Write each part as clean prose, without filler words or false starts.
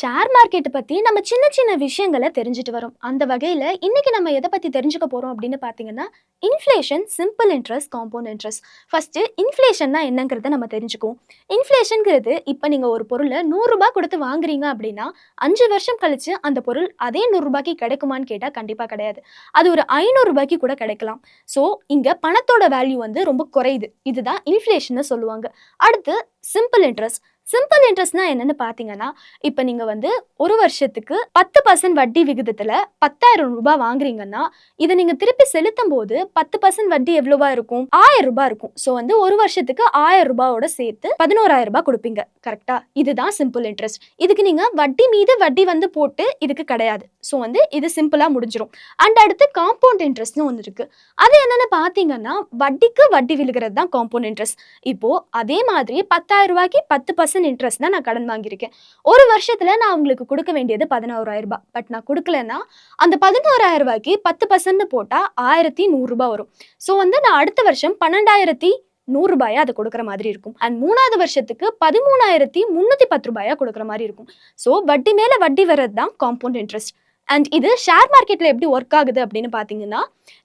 Share market பத்தி நம்ம சின்ன சின்ன விஷயங்களை தெரிஞ்சுட்டு வரோம். அந்த வகையில இன்னைக்கு நம்ம எதை பத்தி தெரிஞ்சுக்க போறோம் அப்படின்னு பாத்தீங்கன்னா, inflation, simple interest, compound interest. First இன்ஃப்ளேஷன்னா என்னங்கிறத நம்ம தெரிஞ்சுக்குவோம். இன்ஃப்ளேஷன்ங்கிறது இப்ப நீங்க ஒரு பொருளை ₹100 கொடுத்து வாங்குறீங்க அப்படின்னா 5 வருஷம் கழிச்சு அந்த பொருள் அதே ₹100 கிடைக்குமான்னு கேட்டா கண்டிப்பா கிடையாது. அது ஒரு ₹500 கூட கிடைக்கலாம். ஸோ இங்க பணத்தோட வேல்யூ வந்து ரொம்ப குறையுது. இதுதான் இன்ஃப்ளேஷன் சொல்லுவாங்க. அடுத்து சிம்பிள் இன்ட்ரெஸ்ட். சிம்பிள் இன்ட்ரெஸ்ட்னா என்னன்னு பார்த்தீங்கன்னா, இப்ப நீங்க வந்து 1 வருஷத்துக்கு 10% வட்டி விகிதத்துல ₹10,000 வாங்குறீங்கன்னா, இத நீங்க திருப்பி செலுத்தும்போது 10% வட்டி எவ்வளவா இருக்கும்? ₹1,000 இருக்கும். ஸோ வந்து 1 வருஷத்துக்கு ₹1,000 சேர்த்து ₹11,000 குடுப்பீங்க. கரெக்ட்டா? இதுதான் சிம்பிள் இன்ட்ரெஸ்ட். இதுக்கு நீங்க வட்டி மீது வட்டி வந்து போட்டு இதுக்கு கிடையாது. ஸோ வந்து இது சிம்பிளா முடிஞ்சிரும். அண்ட் அடுத்து காம்பவுண்ட் இன்ட்ரெஸ்ட்னு ஒண்ணு இருக்கு. அது என்னன்னு பார்த்தீங்கன்னா, வட்டிக்கு வட்டி விழுகிறது தான் காம்பவுண்ட் இன்ட்ரெஸ்ட். இப்போ அதே மாதிரி ₹10,000க்கு 10% இன்ட்ரெஸ்ட் தான் நான் கடன் வாங்கியிருக்கேன். ஒரு வருஷத்துல நான் உங்களுக்கு கொடுக்க வேண்டியது ₹11,000. பட் நான் கொடுக்கலன்னா, அந்த ₹11,000க்கு 10% போட்டா ₹1,100 வரும். ஸோ வந்து நான் அடுத்த வருஷம் ₹12,100 அத கொடுக்குற மாதிரி இருக்கும். அண்ட் 3வது வருஷத்துக்கு ₹13,310 கொடுக்குற மாதிரி இருக்கும். ஸோ வட்டி மேல வட்டி வர்றது தான் காம்பவுண்ட் இன்ட்ரெஸ்ட். அண்ட் இது ஷேர் மார்க்கெட்ல எப்படி ஒர்க் ஆகுது அப்படின்னு பார்த்தீங்கன்னா,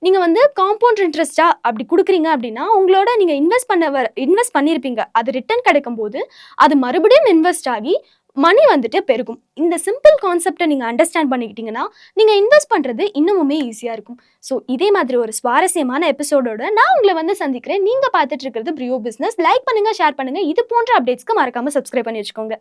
நீங்க வந்து காம்பவுண்ட் இன்ட்ரெஸ்ட்டா அப்படி குடுக்குறீங்க அப்படின்னா, உங்களோட நீங்க இன்வெஸ்ட் பண்ணியிருப்பீங்க. அது ரிட்டர்ன் கிடைக்கும்போது, அது மறுபடியும் இன்வெஸ்ட் ஆகி மணி வந்துட்டு பெருகும். இந்த சிம்பிள் கான்செப்ட்ட நீங்க அண்டர்ஸ்டாண்ட் பண்ணிக்கிட்டீங்கன்னா, நீங்க இன்வெஸ்ட் பண்றது இன்னமுமே ஈஸியா இருக்கும். ஸோ இதே மாதிரி ஒரு சுவாரஸ்யமான எபிசோடோட நான் உங்கள வந்து சந்திக்கிறேன். நீங்க பார்த்துட்டு இருக்கிறது பிரியோ பிசினஸ். லைக் பண்ணுங்க, ஷேர் பண்ணுங்க. இது போன்ற அப்டேட்ஸ்க்கு மறக்காம சப்ஸ்கிரைப் பண்ணி வச்சுக்கோங்க.